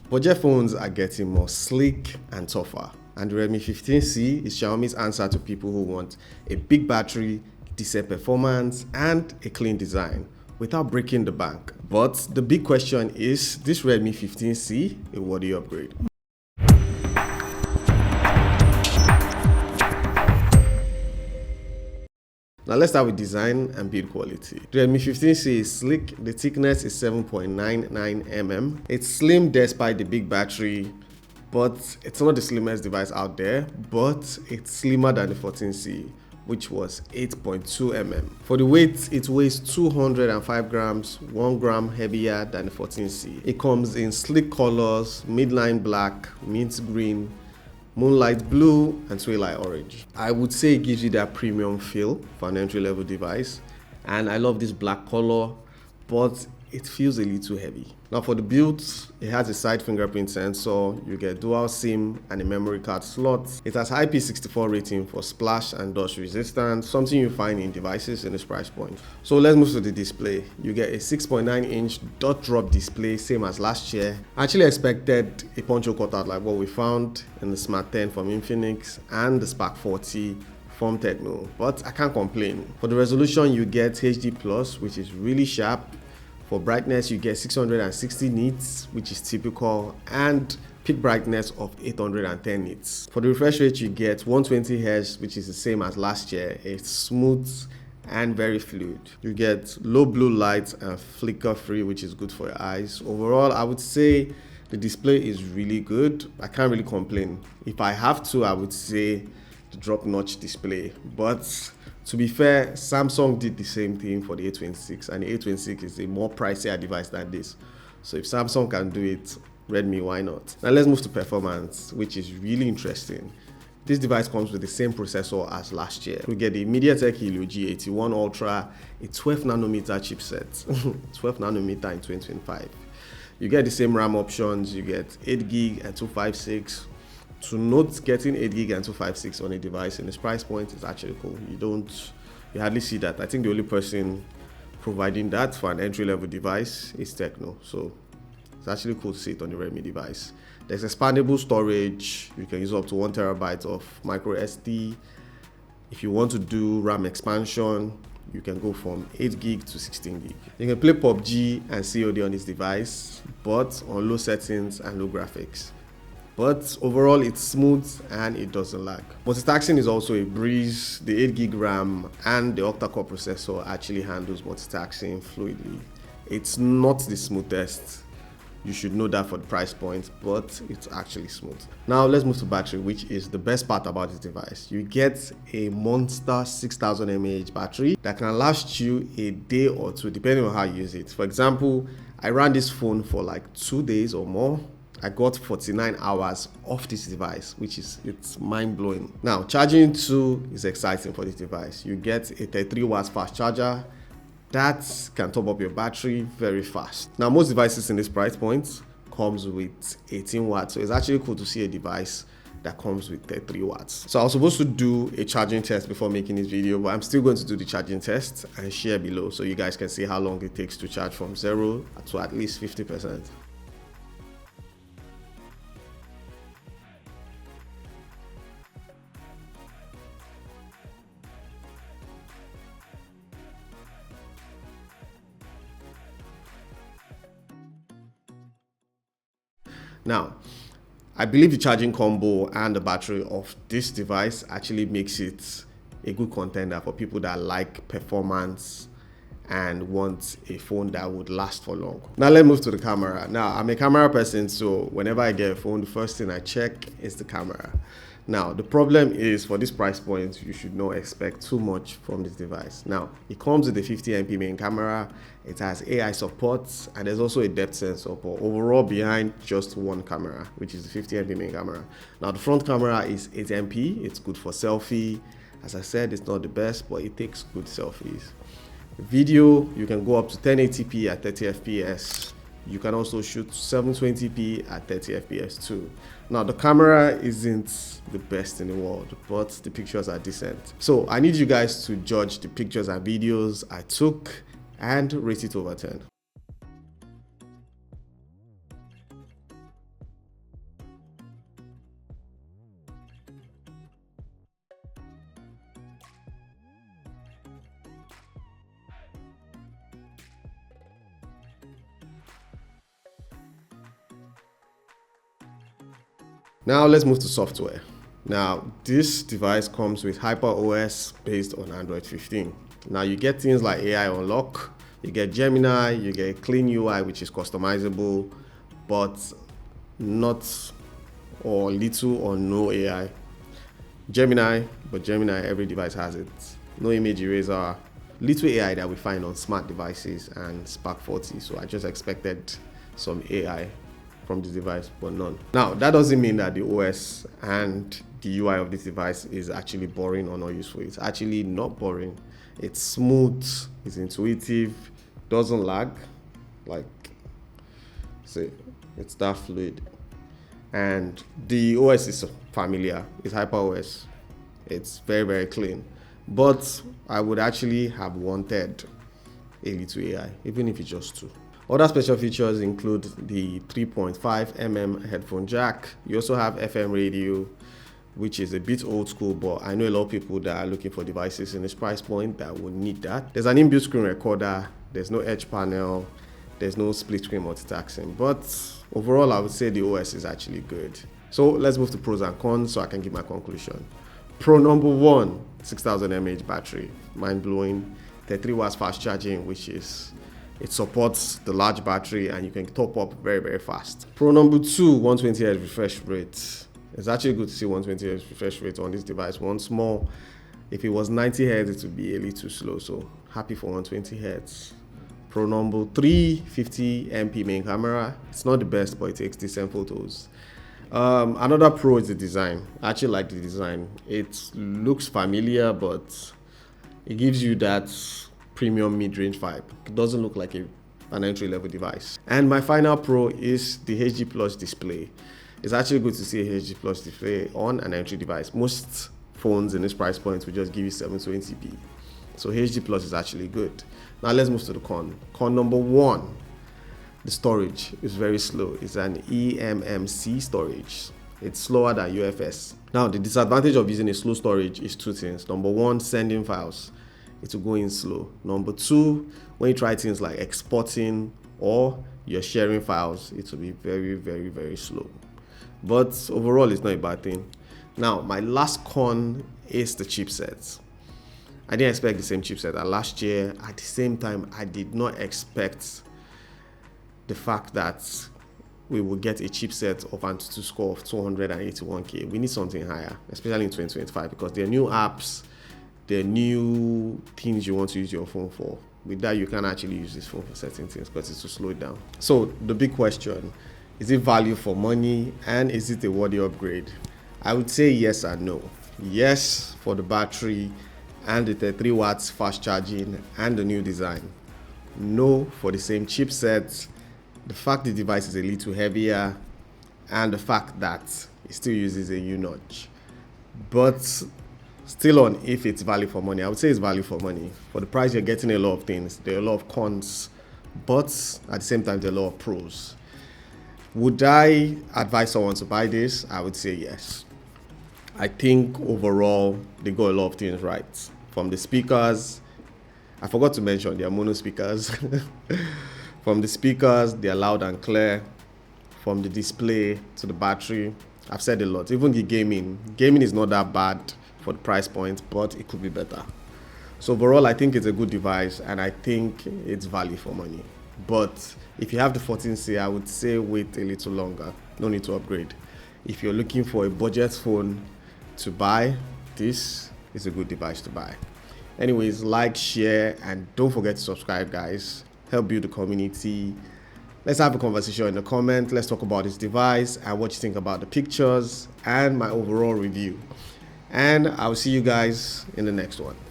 Budget phones are getting more sleek and tougher, and the Redmi 15C is Xiaomi's answer to people who want a big battery, decent performance, and a clean design without breaking the bank. But the big question is this Redmi 15C a worthy upgrade? Now let's start with design and build quality. The Redmi 15C is sleek, the thickness is 7.99 mm. It's slim despite the big battery, but it's not the slimmest device out there, but it's slimmer than the 14C, which was 8.2 mm. For the weight, it weighs 205 grams, 1 gram heavier than the 14C. It comes in sleek colors, midline black, mint green, moonlight blue, and twilight orange. I would say it gives you that premium feel for an entry-level device, and I love this black color, but it feels a little heavy. Now for the build, it has a side fingerprint sensor, you get dual SIM and a memory card slot. It has IP64 rating for splash and dust resistance, something you find in devices in this price point. So let's move to the display. You get a 6.9-inch dot drop display, same as last year. I actually expected a poncho cutout like what we found in the Smart 10 from Infinix and the Spark 40 from Techno, but I can't complain. For the resolution, you get HD Plus, which is really sharp. For brightness, you get 660 nits, which is typical, and peak brightness of 810 nits. For the refresh rate, you get 120 Hz, which is the same as last year. It's smooth and very fluid. You get low blue light and flicker free, which is good for your eyes. Overall, I would say the display is really good. I can't really complain. If I have to, I would say the drop notch display, but to be fair, Samsung did the same thing for the A26, and the A26 is a more pricier device than this. So if Samsung can do it, Redmi, why not? Now let's move to performance, which is really interesting. This device comes with the same processor as last year. We get the MediaTek Helio G81 Ultra, a 12 nanometer chipset, 12 nanometer in 2025. You get the same RAM options, you get 8 gig and 256. To note, getting 8 gig and 256 on a device in this price point is actually cool. You hardly see that. I think the only person providing that for an entry-level device is Techno. So it's actually cool to see it on the Redmi device. There's expandable storage. You can use up to 1 terabyte of micro SD. If you want to do RAM expansion, you can go from 8 gig to 16 gig. You can play PUBG and COD on this device, but on low settings and low graphics. But overall, it's smooth and it doesn't lag. Multitasking is also a breeze. The 8 gig RAM and the octa-core processor actually handles multitasking fluidly. It's not the smoothest. You should know that for the price point, but it's actually smooth. Now let's move to battery, which is the best part about this device. You get a monster 6000 mAh battery that can last you a day or two, depending on how you use it. For example, I ran this phone for like 2 days or more. I got 49 hours off this device, it's mind-blowing. Now, charging too is exciting for this device. You get a 33 watts fast charger that can top up your battery very fast. Now, most devices in this price point comes with 18 watts, so it's actually cool to see a device that comes with 33 watts. So I was supposed to do a charging test before making this video, but I'm still going to do the charging test and share below so you guys can see how long it takes to charge from 0 to at least 50%. Now, I believe the charging combo and the battery of this device actually makes it a good contender for people that like performance and want a phone that would last for long. Now let's move to the camera. Now, I'm a camera person, so whenever I get a phone, the first thing I check is the camera. Now, the problem is for this price point, you should not expect too much from this device. Now, it comes with a 50MP main camera, it has AI support, and there's also a depth sensor, but overall behind just one camera, which is the 50MP main camera. Now, the front camera is 8MP, it's good for selfie. As I said, it's not the best, but it takes good selfies. Video, you can go up to 1080p at 30 FPS. You can also shoot 720p at 30 FPS too. Now, the camera isn't the best in the world, but the pictures are decent. So I need you guys to judge the pictures and videos I took and rate it over 10. Now let's move to software. Now this device comes with HyperOS based on Android 15. Now you get things like AI Unlock, you get Gemini, you get Clean UI, which is customizable, but not or little or no AI. Gemini, but Gemini, every device has it. No image eraser, little AI that we find on smart devices and Spark 40. So I just expected some AI from this device, but none. Now, that doesn't mean that the OS and the UI of this device is actually boring or not useful. It's actually not boring. It's smooth, it's intuitive, doesn't lag, like, say, it's that fluid. And the OS is familiar, it's HyperOS. It's very, very clean. But I would actually have wanted a little AI, even if it's just 2. Other special features include the 3.5mm headphone jack. You also have FM radio, which is a bit old school, but I know a lot of people that are looking for devices in this price point that will need that. There's an inbuilt screen recorder, there's no edge panel, there's no split screen multitasking, but overall I would say the OS is actually good. So let's move to pros and cons so I can give my conclusion. Pro number 1, 6000 mAh battery, mind-blowing. 33 watts fast charging, which is, it supports the large battery and you can top up very, very fast. Pro number 2, 120Hz refresh rate. It's actually good to see 120Hz refresh rate on this device. Once more, if it was 90Hz, it would be a little slow, so happy for 120Hz. Pro number 3, 50MP main camera. It's not the best, but it takes decent photos. Another pro is the design. I actually like the design. It looks familiar, but it gives you that premium mid-range vibe. It doesn't look like an entry-level device. And my final pro is the HD Plus display. It's actually good to see a HD Plus display on an entry device. Most phones in this price point will just give you 720p. So HD Plus is actually good. Now let's move to the con. Con number 1, the storage is very slow. It's an eMMC storage. It's slower than UFS. Now the disadvantage of using a slow storage is 2 things. Number 1, sending files. It will go in slow. Number 2, when you try things like exporting or you're sharing files, it will be very, very, very slow. But overall, it's not a bad thing. Now, my last con is the chipset. I didn't expect the same chipset as last year. At the same time, I did not expect the fact that we will get a chipset of Antutu score of 281K. We need something higher, especially in 2025, because there are new apps, there are new things you want to use your phone for. With that, you can actually use this phone for certain things because it will slow it down. So the big question, is it value for money and is it a worthy upgrade? I would say yes and no. Yes for the battery and the 33 watts fast charging and the new design. No for the same chipset, the fact the device is a little heavier, and the fact that it still uses a U-notch. But still on if it's value for money, I would say it's value for money. For the price, you're getting a lot of things. There are a lot of cons, but at the same time, there are a lot of pros. Would I advise someone to buy this? I would say yes. I think overall, they got a lot of things right. From the speakers, I forgot to mention, they are mono speakers. From the speakers, they are loud and clear. From the display to the battery, I've said a lot. Even the gaming is not that bad for the price point, but it could be better. So overall, I think it's a good device and I think it's value for money. But if you have the 14C, I would say wait a little longer. No need to upgrade. If you're looking for a budget phone to buy, this is a good device to buy. Anyways, like, share, and don't forget to subscribe, guys. Help build the community. Let's have a conversation in the comment. Let's talk about this device and what you think about the pictures and my overall review. And I'll see you guys in the next one.